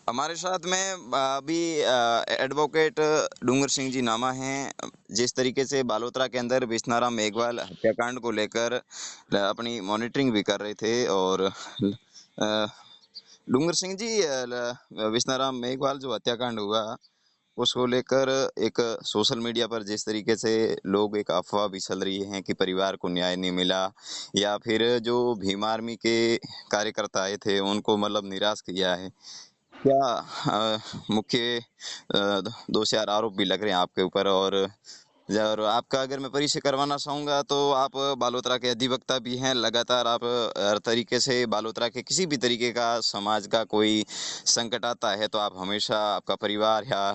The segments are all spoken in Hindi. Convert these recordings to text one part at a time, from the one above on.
हमारे साथ में अभी एडवोकेट डूंगर सिंह जी नामा हैं। जिस तरीके से बालोतरा के अंदर बिस्नाराम मेघवाल हत्याकांड को लेकर अपनी मॉनिटरिंग भी कर रहे थे और डूंगर सिंह जी, बिस्नाराम मेघवाल जो हत्याकांड हुआ उसको लेकर एक सोशल मीडिया पर जिस तरीके से लोग एक अफवाह भी चल रही है कि परिवार को न्याय नहीं मिला, या फिर जो भीम आर्मी के कार्यकर्ता आए थे उनको मतलब निराश किया है। क्या मुख्य दोष या आरोप भी लग रहे हैं आपके ऊपर, और आपका अगर मैं परिचय करवाना चाहूँगा तो आप बालोतरा के अधिवक्ता भी हैं। लगातार आप हर तरीके से बालोतरा के किसी भी तरीके का समाज का कोई संकट आता है तो आप हमेशा, आपका परिवार या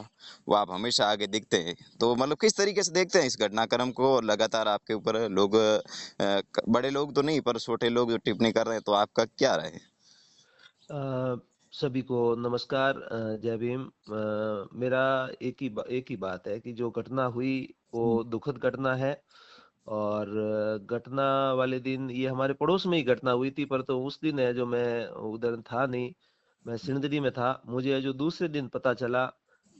वो आप हमेशा आगे दिखते हैं। तो मतलब किस तरीके से देखते हैं इस घटनाक्रम को? और लगातार आपके ऊपर लोग, बड़े लोग तो नहीं पर छोटे लोग जो टिप्पणी कर रहे हैं, तो आपका क्या राय है? अ, सभी को नमस्कार। जय भीम। मेरा एक ही बात है कि जो घटना हुई वो दुखद घटना है। और घटना वाले दिन ये हमारे पड़ोस में ही घटना हुई थी, पर तो उस दिन है जो मैं उधर था नहीं, मैं सिंदरी में था। मुझे जो दूसरे दिन पता चला,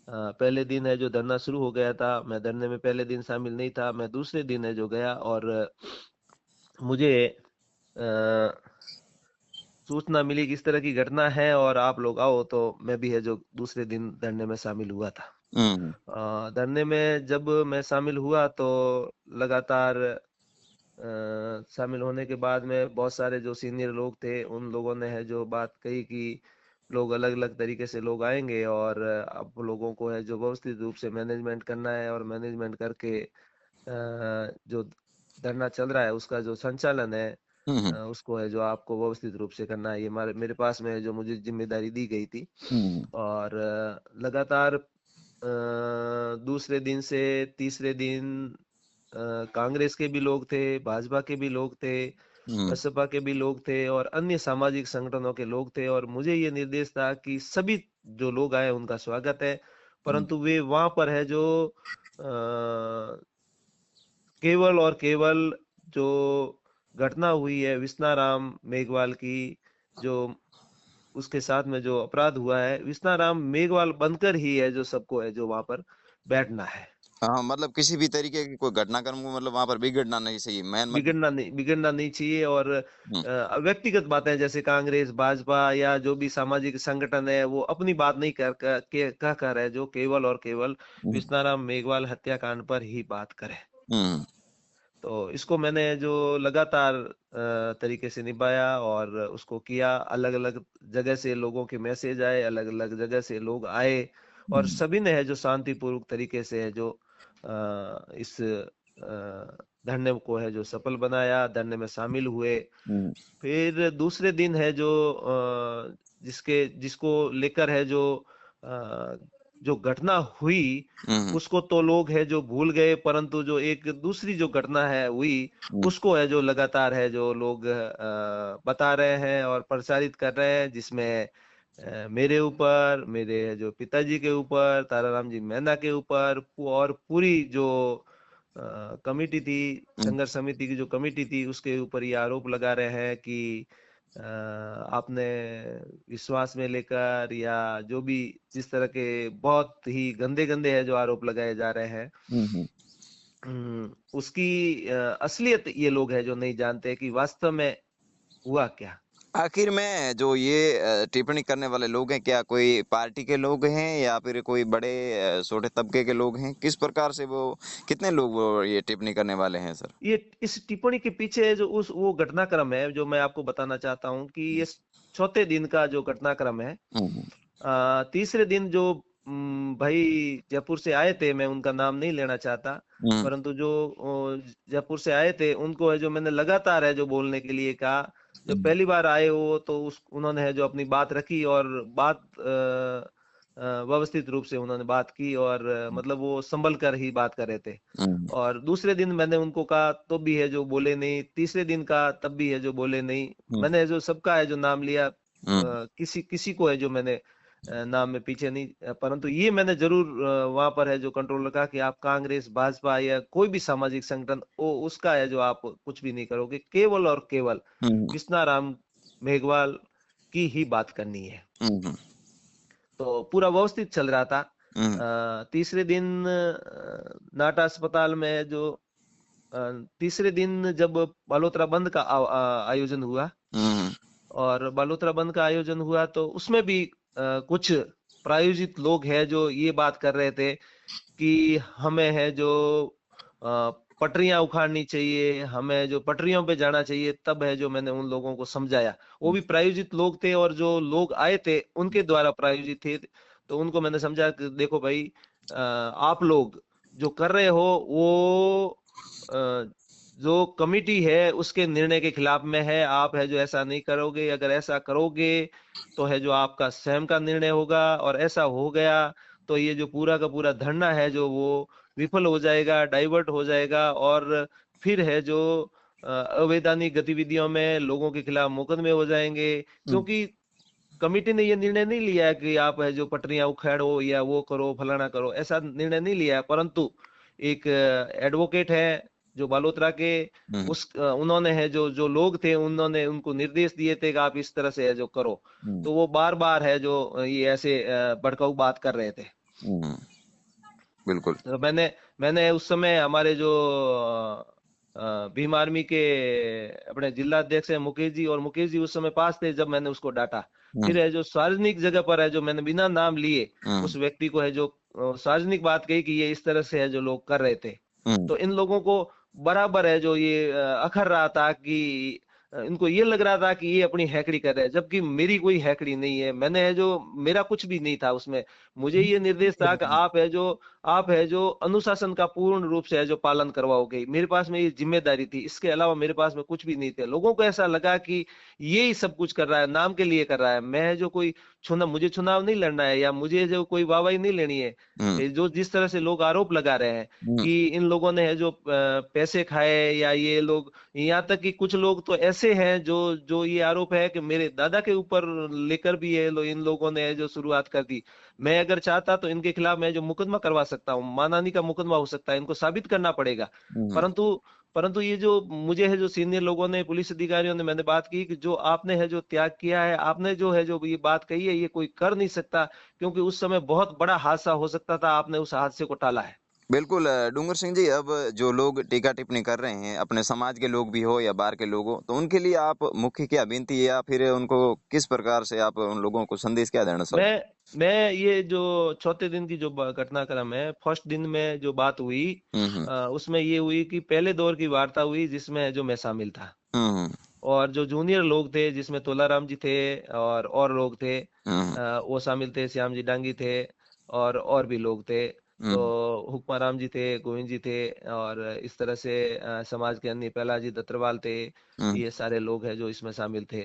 पहले दिन है जो धरना शुरू हो गया था, मैं धरने में पहले दिन शामिल नहीं था। मैं दूसरे दिन है जो गया और मुझे सूचना मिली कि इस तरह की घटना है और आप लोग आओ, तो मैं भी है जो दूसरे दिन धरने में शामिल हुआ था। हम्म। धरने में जब मैं शामिल हुआ तो लगातार शामिल होने के बाद में बहुत सारे जो सीनियर लोग थे उन लोगों ने है जो बात कही कि लोग अलग अलग तरीके से लोग आएंगे और आप लोगों को है जो व्यवस्थित रूप से मैनेजमेंट करना है और मैनेजमेंट करके जो धरना चल रहा है उसका जो संचालन है, हम्म। उसको है जो आपको व्यवस्थित रूप से करना है। ये मेरे पास में जो मुझे जिम्मेदारी दी गई थी। हम्म। और लगातार दूसरे दिन से तीसरे दिन कांग्रेस के भी लोग थे, भाजपा के भी लोग थे, हम्म। बसपा के भी लोग थे और अन्य सामाजिक संगठनों के लोग थे। और मुझे ये निर्देश था कि सभी जो लोग आए उनका स्वागत है, हम्म। परंतु वे वहां पर है जो केवल और केवल जो घटना हुई है विस्नाराम मेघवाल की, जो उसके साथ में जो अपराध हुआ है, विस्नाराम मेघवाल बनकर ही है जो सबको है जो वहां पर बैठना है। हाँ, मतलब किसी भी तरीके की कोई घटनाक्रम को मतलब वहां पर बिगड़ना नहीं चाहिए, मेन मतलब। बिगड़ना नहीं चाहिए। और हम्म। व्यक्तिगत बातें जैसे कांग्रेस, भाजपा या जो भी सामाजिक संगठन है वो अपनी बात नहीं कह कर है जो केवल और केवल हम्म। विस्ताराम मेघवाल हत्याकांड पर ही बात करे। हम्म। तो इसको मैंने जो लगातार तरीके से निभाया और उसको किया। अलग अलग जगह से लोगों के मैसेज आए, अलग अलग जगह से लोग आए और हम्म। सभी ने है जो शांतिपूर्वक तरीके से है जो इस धरने को है जो सफल बनाया, धरने में शामिल हुए। हम्म। फिर दूसरे दिन है जो जिसके जिसको लेकर है जो जो घटना हुई हम्म। उसको तो लोग है जो भूल गए, परंतु जो एक दूसरी जो घटना है हुई हम्म। उसको है जो लगातार है जो लोग बता रहे हैं और प्रचारित कर रहे हैं, जिसमें मेरे ऊपर, मेरे जो पिताजी के ऊपर, ताराराम जी मैना के ऊपर और पूरी जो कमिटी थी, हम्म। संघर्ष समिति की जो कमिटी थी उसके ऊपर ये आरोप लगा रहे हैं कि आपने विश्वास में लेकर या जो भी जिस तरह के बहुत ही गंदे गंदे है जो आरोप लगाए जा रहे हैं, हम्म। उसकी असलियत ये लोग है जो नहीं जानते कि वास्तव में हुआ क्या। आखिर में जो ये टिप्पणी करने वाले लोग हैं, क्या कोई पार्टी के लोग हैं या फिर कोई बड़े छोटे तबके के लोग हैं? किस प्रकार से वो, कितने लोग वो ये टिप्पणी करने वाले हैं सर? ये इस टिप्पणी के पीछे जो उस वो घटनाक्रम है जो मैं आपको बताना चाहता हूँ कि ये चौथे दिन का जो घटनाक्रम है। हम्म। तीसरे दिन जो भाई जयपुर से आए थे, मैं उनका नाम नहीं लेना चाहता, हम्म। परंतु जो जयपुर से आए थे उनको है जो मैंने लगातार है जो बोलने के लिए कहा। जब हम्म। पहली बार आए वो तो उस उन्होंने है जो अपनी बात रखी और बात व्यवस्थित रूप से उन्होंने बात की और मतलब वो संभल कर ही बात कर रहे थे। हम्म। और दूसरे दिन मैंने उनको कहा तो भी है जो बोले नहीं, तीसरे दिन का तब भी है जो बोले नहीं। हम्म। मैंने जो सबका है जो नाम लिया, हम्म। किसी किसी को है जो मैंने नाम में पीछे नहीं, परंतु ये मैंने जरूर वहां पर है जो कंट्रोल रखा कि आप कांग्रेस, भाजपा या कोई भी सामाजिक संगठन वो उसका है जो आप कुछ भी नहीं करोगे, केवल और केवल हम्म। विस्नाराम मेघवाल की ही बात करनी है। हम्म। तो पूरा व्यवस्थित चल रहा था। हुँ, तीसरे दिन नाटा अस्पताल में जो तीसरे दिन जब बालोतरा बंद का आयोजन हुआ, हुँ, और बालोतरा बंद का आयोजन हुआ, तो उसमें भी कुछ प्रायोजित लोग हैं जो ये बात कर रहे थे कि हमें है जो पटरियां उखाड़नी चाहिए, हमें जो पटरियों पे जाना चाहिए। तब है जो मैंने उन लोगों को समझाया, वो भी प्रायोजित लोग थे और जो लोग आए थे उनके द्वारा प्रायोजित थे। तो उनको मैंने समझा कि देखो भाई, आप लोग जो कर रहे हो वो अ, जो कमिटी है उसके निर्णय के खिलाफ में है। आप है जो ऐसा नहीं करोगे, अगर ऐसा करोगे तो है जो आपका स्वयं का निर्णय होगा, और ऐसा हो गया तो ये जो पूरा का पूरा धरना है जो वो विफल हो जाएगा, डाइवर्ट हो जाएगा, और फिर है जो अवैधानिक गतिविधियों में लोगों के खिलाफ मुकदमे हो जाएंगे। हुँ, क्योंकि कमिटी ने ये निर्णय नहीं लिया है कि आप है जो पटरियां उखाड़ो या वो करो फलाना करो, ऐसा निर्णय नहीं लिया है। परंतु एक एडवोकेट है जो बालोतरा के, हुँ, उन्होंने है जो जो लोग थे उन्होंने उनको निर्देश दिए थे कि आप इस तरह से है जो करो। हुँ, तो वो बार बार है जो ये ऐसे भड़काऊ बात कर रहे थे। हुँ, बिल्कुल। तो मैंने मैंने उस समय हमारे जो भीम आर्मी के अपने जिला अध्यक्ष है मुकेश जी, और मुकेश जी उस समय पास थे जब मैंने उसको डांटा। हुँ, फिर है जो सार्वजनिक जगह पर है जो मैंने बिना नाम लिए हुँ, उस व्यक्ति को है जो सार्वजनिक बात कही कि ये इस तरह से है जो लोग कर रहे थे। हुँ, तो इन लोगों को बराबर है जो ये अखर रहा था कि इनको ये लग रहा था कि ये अपनी हैकड़ी कर रहे हैं, जबकि मेरी कोई हैकड़ी नहीं है। मैंने है जो मेरा कुछ भी नहीं था उसमें। मुझे ये निर्देश था कि आप है जो अनुशासन का पूर्ण रूप से है जो पालन करवाओगे। मेरे पास में ये जिम्मेदारी थी, इसके अलावा मेरे पास में कुछ भी नहीं थे। लोगों को ऐसा लगा कि ये ही सब कुछ कर रहा है, नाम के लिए कर रहा है। मैं है जो कोई मुझे चुनाव नहीं लड़ना है, या मुझे जो कोई वाहवाही नहीं लेनी है। हुँ, जो जिस तरह से लोग आरोप लगा रहे हैं हुँ, कि इन लोगों ने है जो पैसे खाए, या ये लोग, यहाँ तक कि कुछ लोग तो ऐसे हैं जो जो ये आरोप है कि मेरे दादा के ऊपर लेकर भी इन लोगों ने जो शुरुआत कर दी। मैं अगर चाहता तो इनके खिलाफ मैं जो मुकदमा करवा सकता हूँ, मानहानि का मुकदमा हो सकता है, इनको साबित करना पड़ेगा। हुँ। परंतु परंतु ये जो मुझे है जो सीनियर लोगों ने, पुलिस अधिकारियों ने, मैंने बात की कि जो आपने है जो त्याग किया है, आपने जो है जो ये बात कही है, ये कोई कर नहीं सकता, क्योंकि उस समय बहुत बड़ा हादसा हो सकता था। आपने उस हादसे को टाला है। बिल्कुल डूंगर सिंह जी, अब जो लोग टीका-टिप्पणी कर रहे हैं, अपने समाज के लोग भी हो या बाहर के लोग हो, तो उनके लिए आप मुख्य क्या विनती या फिर उनको किस प्रकार से आप उन लोगों को संदेश क्या देना चाहोगे? मैं ये जो चौथे दिन की जो घटनाक्रम है, फर्स्ट दिन में जो बात हुई, हुँ, हुँ। उसमें ये हुई कि पहले दौर की वार्ता हुई जिसमें जो मैं शामिल था, हुँ, हुँ। और जो जूनियर लोग थे जिसमें तोलाराम जी थे और लोग थे, हुँ, हुँ। वो शामिल थे, श्याम जी डांगी थे, और भी लोग थे। हुँ, तो हुक्माराम जी थे, गोविंद जी थे, और इस तरह से समाज के अन्य पहला जी दत्तरवाल थे। हुँ, ये सारे लोग हैं जो इसमें शामिल थे।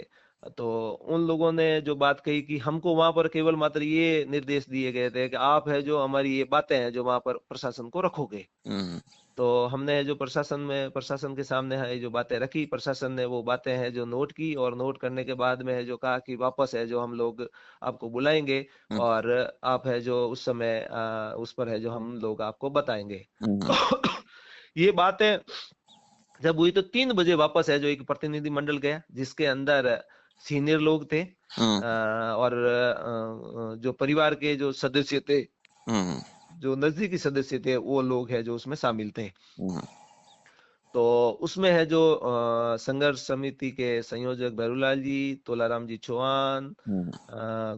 तो उन लोगों ने जो बात कही कि हमको वहां पर केवल मात्र ये निर्देश दिए गए थे कि आप है जो हमारी ये बातें हैं जो वहां पर प्रशासन को रखोगे। हुँ, तो हमने जो प्रशासन के सामने है जो बातें रखी, प्रशासन ने वो बातें हैं जो नोट की, और नोट करने के बाद में है जो कहा कि वापस है जो हम लोग आपको बुलाएंगे, हुँ, और आप है जो उस समय उस पर है जो हम लोग आपको बताएंगे। हुँ, तो ये बातें जब हुई तो 3 बजे वापस है जो एक प्रतिनिधि मंडल गया, जिसके अंदर सीनियर लोग थे, हुँ, और जो परिवार के जो सदस्य थे, हुँ, हुँ, जो नजदीकी सदस्य थे, वो लोग हैं जो उसमें शामिल थे। हुँ, तो उसमें है जो संघर्ष समिति के संयोजक भैरूलाल जी, तोलाराम जी चौहान, हुँ,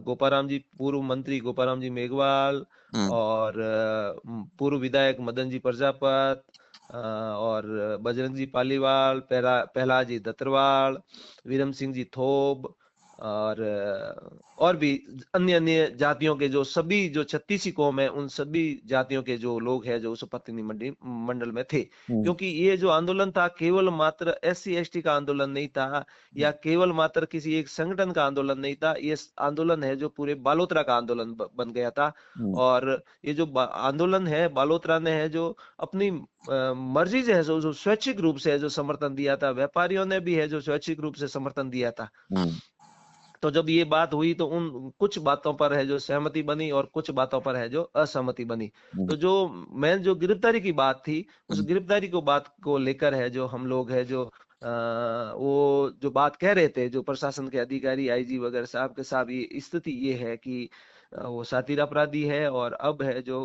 गोपाराम जी, पूर्व मंत्री गोपाराम जी मेघवाल, हुँ, और पूर्व विधायक मदन जी प्रजापत, और बजरंग जी पालीवाल, पहला जी दत्तरवाल, वीरम सिंह जी थोब, और और भी अन्य अन्य जातियों के जो सभी जो 36 कौम है, उन सभी जातियों के जो लोग हैं जो उस प्रतिनिधि मंडल में थे। हुँ, क्योंकि ये जो आंदोलन था केवल मात्र एससी एसटी का आंदोलन नहीं था, या केवल मात्र किसी एक संगठन का आंदोलन नहीं था। ये आंदोलन है जो पूरे बालोतरा का आंदोलन बन गया था। हुँ, और ये जो आंदोलन है, बालोतरा ने है जो अपनी मर्जी से है जो स्वैच्छिक रूप से है जो समर्थन दिया था, व्यापारियों ने भी है जो स्वैच्छिक रूप से समर्थन दिया था। हुँ, तो जब ये बात हुई तो उन कुछ बातों पर है जो सहमति बनी, और कुछ बातों पर है जो असहमति बनी। हुँ, तो जो मैं जो गिरफ्तारी की बात थी, उस हुँ, गिरफ्तारी को बात को लेकर है जो हम लोग है जो वो जो बात कह रहे थे, जो प्रशासन के अधिकारी आईजी वगैरह साहब के साहब, ये स्थिति ये है कि वो शातिर अपराधी है और अब है जो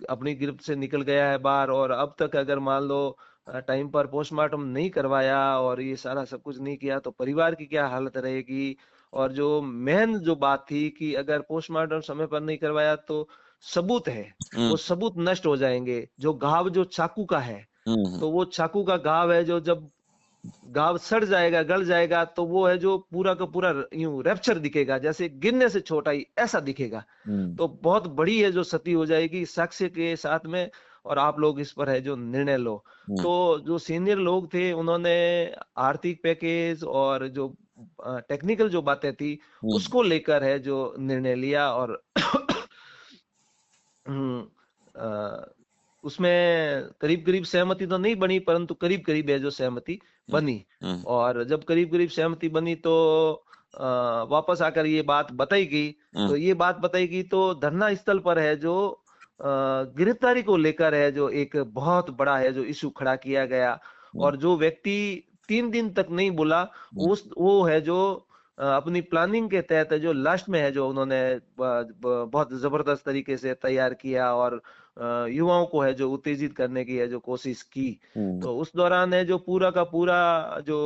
अपनी गिरफ्त से निकल गया है बाहर, और अब तक अगर मान लो टाइम पर पोस्टमार्टम नहीं करवाया और ये सारा सब कुछ नहीं किया तो परिवार की क्या हालत रहेगी। और जो मेन जो बात थी कि अगर पोस्टमार्टम समय पर नहीं करवाया तो सबूत है, हुँ, वो सबूत नष्ट हो जाएंगे। जो घाव जो चाकू का है, हुँ, हुँ, तो वो चाकू का घाव है जो जब घाव सड़ जाएगा, गल जाएगा, तो वो है जो पूरा का पूरा यूं रैप्चर दिखेगा, जैसे गिरने से छोटा ही ऐसा दिखेगा। हुँ, तो बहुत बड़ी है जो क्षति हो जाएगी साक्ष्य के साथ में। और आप लोग इस पर है जो निर्णय लो। हुँ, तो जो सीनियर लोग थे उन्होंने आर्थिक पैकेज और जो टेक्निकल जो बातें थी हुँ, उसको लेकर है जो निर्णय लिया। और हम्म, अ, उसमें करीब करीब सहमति तो नहीं बनी, परंतु करीब करीब है जो सहमति हुँ, बनी। हुँ, और जब करीब करीब सहमति बनी तो वापस आकर ये बात बताई गई। हुँ, तो ये बात बताई गई तो धरना स्थल पर है जो गिरफ्तारी को लेकर है जो एक बहुत बड़ा है जो इशू खड़ा किया गया। हुँ, और जो व्यक्ति 3 दिन तक नहीं बोला, हुँ, उस वो है जो अपनी प्लानिंग के तहत जो लास्ट में है जो उन्होंने बहुत जबरदस्त तरीके से तैयार किया और युवाओं को है जो उत्तेजित करने की है जो कोशिश की। हुँ, तो उस दौरान है जो पूरा का पूरा जो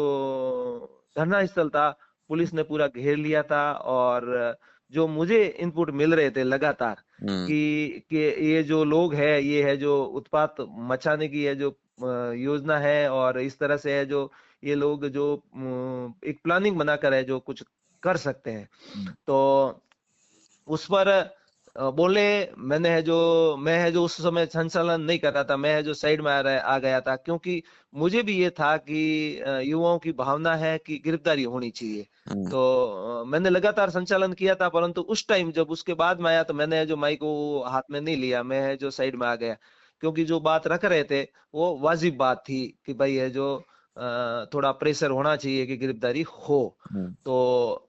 धरना स्थल था, पुलिस ने पूरा घेर लिया था। और जो मुझे इनपुट मिल रहे थे लगातार हुँ, कि ये जो लोग है ये है जो उत्पात मचाने की है जो योजना है, और इस तरह से है जो ये लोग जो एक प्लानिंग बनाकर है जो कुछ कर सकते हैं। हुँ, तो उस पर बोले, मैं है जो उस समय संचालन नहीं कर रहा था, मैं है जो साइड में आ गया था, क्योंकि मुझे भी ये था कि युवाओं की भावना है कि गिरफ्तारी होनी चाहिए। हुँ, तो मैंने लगातार संचालन किया था, परंतु उस टाइम जब उसके बाद में आया तो मैंने जो माइक को हाथ में नहीं लिया, मैं है जो साइड में आ गया। क्योंकि जो बात रख रहे थे वो वाजिब बात थी कि भाई है जो थोड़ा प्रेशर होना चाहिए कि गिरफ्तारी हो। हुँ, तो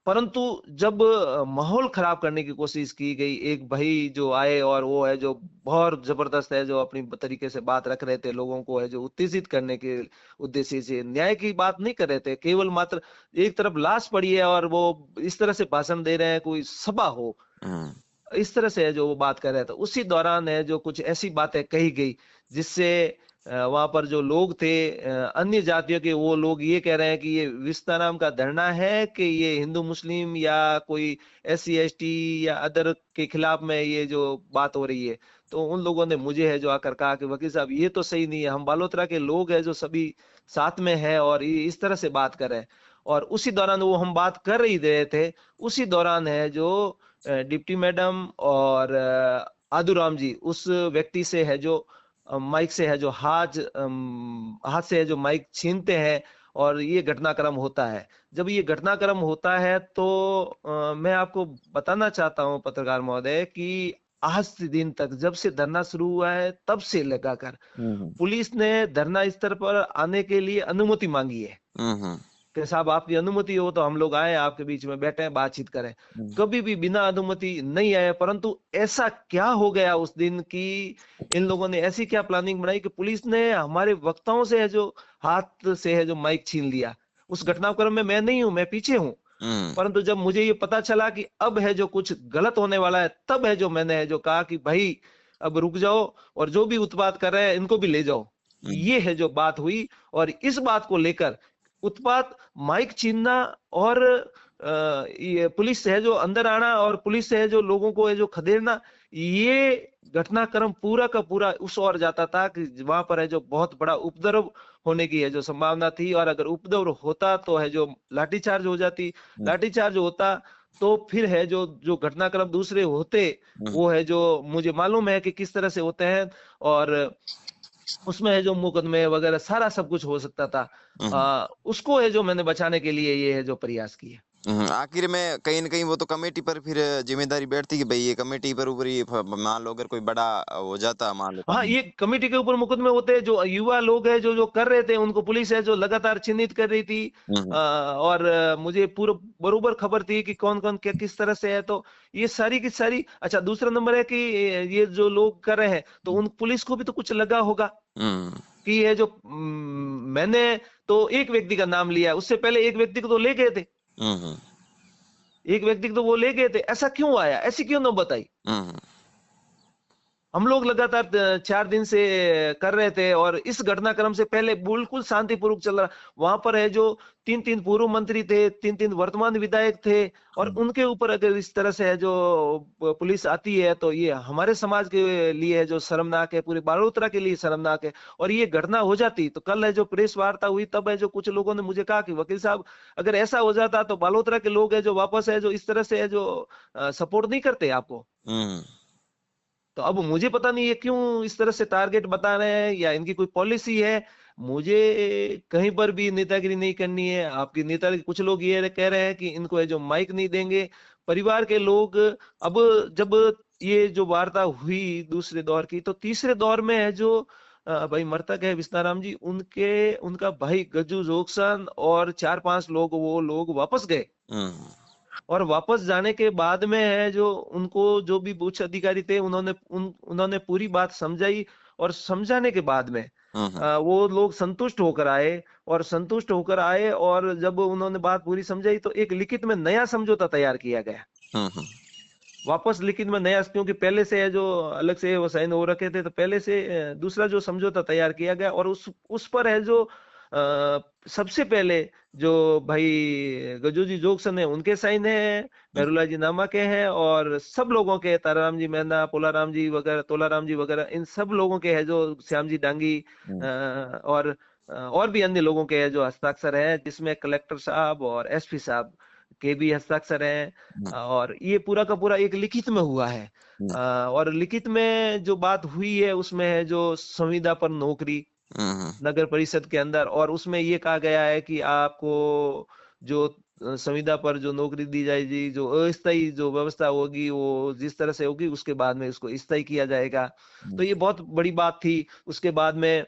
परंतु जब माहौल खराब करने की कोशिश की गई, एक भाई जो आए और वो है जो बहुत जबरदस्त है जो अपनी तरीके से बात रख रहे थे, लोगों को है जो उत्तेजित करने के उद्देश्य से न्याय की बात नहीं कर रहे थे, केवल मात्र एक तरफ लाश पड़ी है और वो इस तरह से भाषण दे रहे हैं कोई सभा हो, हुँ, इस तरह से है जो वो बात कर रहे थे। उसी दौरान है जो कुछ ऐसी बातें कही गई जिससे वहां पर जो लोग थे अन्य जातियों के, वो लोग ये कह रहे हैं कि ये विस्ताराम का धरना है कि ये हिंदू मुस्लिम या कोई SC ST या अदर के खिलाफ में ये जो बात हो रही है। तो उन लोगों ने मुझे है जो आकर कहा कि वकील साहब ये तो सही नहीं है, हम बालोतरा के लोग हैं जो सभी साथ में है और ये इस तरह से बात कर रहे हैं। और उसी दौरान वो हम बात कर ही रहे थे, उसी दौरान है जो डिप्टी मैडम और आदूराम जी उस व्यक्ति से है जो माइक से है जो हाथ से है जो माइक छीनते हैं, और ये घटनाक्रम होता है। जब ये घटनाक्रम होता है तो मैं आपको बताना चाहता हूं पत्रकार महोदय कि आज से दिन तक जब से धरना शुरू हुआ है तब से लगाकर हुँ, हुँ, पुलिस ने धरना स्थल पर आने के लिए अनुमति मांगी है हुँ, हुँ, कि साहब आपकी अनुमति हो तो हम लोग आए आपके बीच में बैठे बातचीत करें। हुँ, कभी भी बिना अनुमति नहीं आए। परंतु ऐसा क्या हो गया उस दिन कि इन लोगों ने ऐसी क्या प्लानिंग बनाई कि पुलिस ने हमारे वक्ताओं से है जो हाथ से है जो माइक छीन लिया। उस घटनाक्रम में मैं नहीं हूं, मैं पीछे हूं। हुँ, परंतु जब मुझे ये पता चला कि अब है जो कुछ गलत होने वाला है, तब है जो मैंने है जो कहा कि भाई अब रुक जाओ और जो भी उत्पात कर रहे हैं इनको भी ले जाओ। हुँ, ये है जो बात हुई। और इस बात को लेकर उत्पात, माइक छीनना और ये पुलिस से है जो अंदर आना और पुलिस से है जो लोगों को है जो खदेड़ना, ये घटनाक्रम पूरा का पूरा उस ओर जाता था कि वहां पर है जो बहुत बड़ा उपद्रव होने की है जो संभावना थी। और अगर उपद्रव होता तो है जो लाठीचार्ज हो जाती, हुँ, लाठीचार्ज होता तो फिर है जो जो घटनाक्रम दूसरे होते, हुँ, वो है जो मुझे मालूम है कि किस तरह से होते हैं। और उसमें है जो मुकदमे वगैरह सारा सब कुछ हो सकता था। हुँ। उसको है जो मैंने बचाने के लिए ये है जो प्रयास किए। हुँ, आखिर में कहीं न कहीं वो तो कमेटी पर फिर ज़िम्मेदारी बैठती कि भई ये कमेटी पर ऊपर ये फ मान लो अगर कोई बड़ा हो जाता मान लो हाँ, काम। ये कमेटी के ऊपर मुकदमे होते हैं, जो युवा लोग हैं जो जो कर रहे थे उनको पुलिस है जो लगातार चिन्हित कर रही थी। हुँ, हुँ, और मुझे पूरा बरोबर खबर थी कि कौन कौन क्या किस तरह से है। तो ये सारी की सारी, अच्छा दूसरा नंबर है कि ये जो लोग कर रहे हैं तो हुँ, उन पुलिस को भी तो कुछ लगा होगा। हुँ, की है जो मैंने तो एक व्यक्ति का नाम लिया, उससे पहले एक व्यक्ति को तो ले गए थे, हम्म, एक व्यक्ति को तो वो ले गए थे। ऐसा क्यों आया, ऐसी क्यों नौबत आई? हम्म, हम लोग लगातार 4 दिन से कर रहे थे, और इस घटनाक्रम से पहले बिल्कुल शांतिपूर्वक चल रहा। वहां पर है जो 3-3 पूर्व मंत्री थे, 3-3 वर्तमान विधायक थे, और हम्म, उनके ऊपर अगर इस तरह से है जो पुलिस आती है, तो ये हमारे समाज के लिए है जो शर्मनाक है, पूरे बालोतरा के लिए शर्मनाक है। और ये घटना हो जाती तो कल है जो प्रेस वार्ता हुई, तब है जो कुछ लोगों ने मुझे कहा कि वकील साहब, अगर ऐसा हो जाता तो बालोतरा के लोग है जो वापस है जो इस तरह से है जो सपोर्ट नहीं करते आपको। हम्म, तो अब मुझे पता नहीं ये क्यों इस तरह से टारगेट बता रहे हैं, या इनकी कोई पॉलिसी है। मुझे कहीं पर भी नेतागिरी नहीं करनी है। आपकी नेता कुछ लोग ये कह रहे हैं कि इनको है जो माइक नहीं देंगे परिवार के लोग। अब जब ये जो वार्ता हुई दूसरे दौर की, तो तीसरे दौर में है जो भाई मृतक है विस्ताराम जी, उनके उनका भाई गज्जू जोगसन और 4-5 लोग, वो लोग वापस गए। हम्म, और वापस जाने के बाद में है जो उनको जो भी उच्च अधिकारी थे, उन्होंने पूरी बात समझाई, और समझाने के बाद में हम्म, वो लोग संतुष्ट होकर आए। और संतुष्ट होकर आए, और जब उन्होंने बात पूरी समझाई, तो एक लिखित में नया समझौता तैयार किया गया। हम्म, वापस लिखित में नया, क्योंकि पहले से है जो अलग से वो साइन हो रखे थे, तो पहले से दूसरा जो समझौता तैयार किया गया, और उस पर है जो सबसे पहले जो भाई गजू जी जोगसन है उनके साइन है, मेरुला जी नामा के हैं, और सब लोगों के, ताराराम जी मेहना, पोलाराम जी वगैरह, तोलाराम जी वगैरह, इन सब लोगों के है जो श्याम जी डांगी, और भी अन्य लोगों के है जो हस्ताक्षर है, जिसमें कलेक्टर साहब और एसपी साहब के भी हस्ताक्षर हैं। और ये पूरा का पूरा एक लिखित में हुआ है। और लिखित में जो बात हुई है उसमें है जो संविदा पर नौकरी हम्म, नगर परिषद के अंदर, और उसमें ये कहा गया है कि आपको जो संविदा पर जो नौकरी दी जाएगी, जो अस्थायी जो व्यवस्था होगी वो जिस तरह से होगी, उसके बाद में उसको स्थायी किया जाएगा। तो ये बहुत बड़ी बात थी। उसके बाद में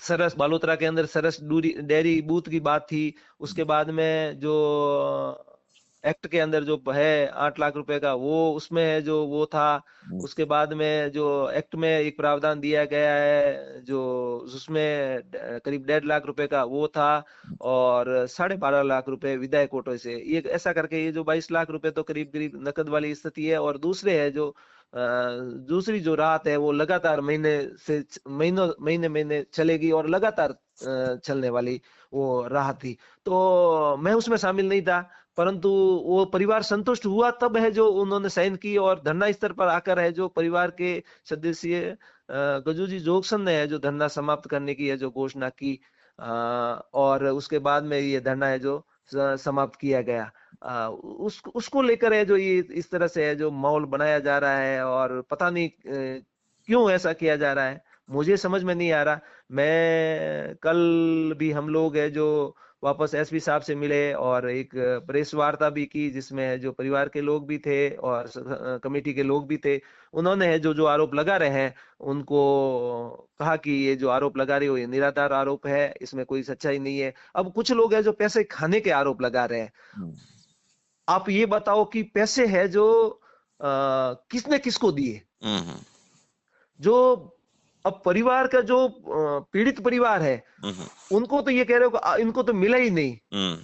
सरस बालोतरा के अंदर सरस डेयरी बूथ की बात थी। उसके बाद में जो एक्ट के अंदर जो है 8 लाख रुपए का, वो उसमें है जो वो था। उसके बाद में जो एक्ट में एक प्रावधान दिया गया है जो उसमें करीब 1.5 लाख रुपए का वो था, और 12.5 लाख रुपए विधायक कोटे से, ये ऐसा करके ये जो 22 लाख रुपए तो करीब करीब नकद वाली स्थिति है। और दूसरे है जो दूसरी जो राहत है वो लगातार महीने महीने चलेगी, और लगातार चलने वाली वो राहत थी। तो मैं उसमें शामिल नहीं था, परंतु वो परिवार संतुष्ट हुआ तब है जो उन्होंने साइन की, और धरना स्तर पर आकर है जो परिवार के सदस्य गजू जी जोगसन ने है जो धरना समाप्त करने की है जो घोषणा की। और उसके बाद में ये धरना है जो समाप्त किया गया। उसको लेकर है जो ये इस तरह से है जो माहौल बनाया जा रहा है, और पता नहीं क्यों ऐसा किया जा रहा है, मुझे समझ में नहीं आ रहा। मैं कल भी हम लोग है जो वापस एसपी साहब से मिले, और एक प्रेस वार्ता भी की, जिसमें जो परिवार के लोग भी थे और कमेटी के लोग भी थे। उन्होंने है जो जो आरोप लगा रहे हैं उनको कहा कि ये जो आरोप लगा रहे हो ये निराधार आरोप है, इसमें कोई सच्चाई नहीं है। अब कुछ लोग है जो पैसे खाने के आरोप लगा रहे हैं। आप ये बताओ कि पैसे है जो किसने किसको दिए? हम्म, जो अब परिवार का जो पीड़ित परिवार है, हम्म, उनको तो ये कह रहे हो कि इनको तो मिला ही नहीं, हम्म,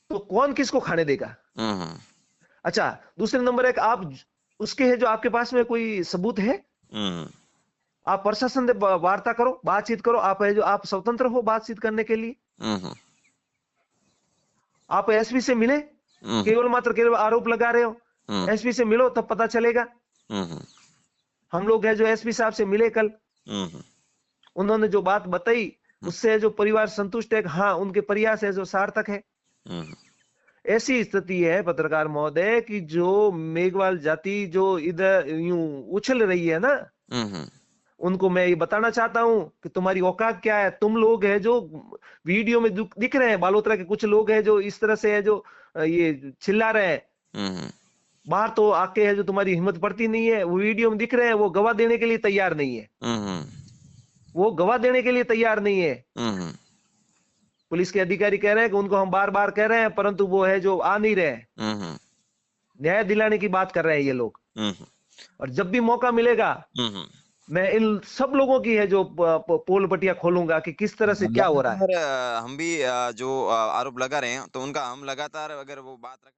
तो कौन किसको खाने देगा? हम्म, अच्छा, दूसरे नंबर एक, आप उसके है जो आपके पास में कोई सबूत है? हम्म, आप प्रशासन से वार्ता करो, बातचीत करो, आप है जो आप स्वतंत्र हो बातचीत करने के लिए। हम्म, आप एसपी से मिले, हम्म, केवल मात्र केवल आरोप लगा रहे हो। हम्म, एसपी से मिलो तब पता चलेगा। हम्म, हम लोग है जो एसपी साहब से मिले कल, हम्म, उन्होंने जो बात बताई उससे जो परिवार संतुष्ट है, हाँ उनके प्रयास है जो सार्थक है। हम्म, ऐसी स्थिति है पत्रकार महोदय कि जो मेघवाल जाति जो इधर यूं उछल रही है ना, हम्म, उनको मैं ये बताना चाहता हूं कि तुम्हारी औकात क्या है। तुम लोग है जो वीडियो में दिख रहे हैं, बालोतरा के कुछ लोग हैं जो इस तरह से है जो ये चिल्ला रहे हैं, हम्म, बाहर तो आके है जो तुम्हारी हिम्मत पड़ती नहीं है। वो वीडियो में दिख रहे हैं, वो गवाह देने के लिए तैयार नहीं है, हम्म, वो गवाह देने के लिए तैयार नहीं है। हम्म, पुलिस के अधिकारी कह रहे हैं कि उनको हम बार बार कह रहे हैं, परंतु वो है जो आ नहीं रहे हैं। हम्म, न्याय दिलाने की बात कर रहे हैं ये लोग, हम्म, और जब भी मौका मिलेगा हम्म, मैं इन सब लोगों की है जो पोल पटिया खोलूंगा कि किस तरह से क्या हो रहा है। लगातार हम भी जो आरोप लगा रहे हैं तो उनका हम लगातार अगर वो बात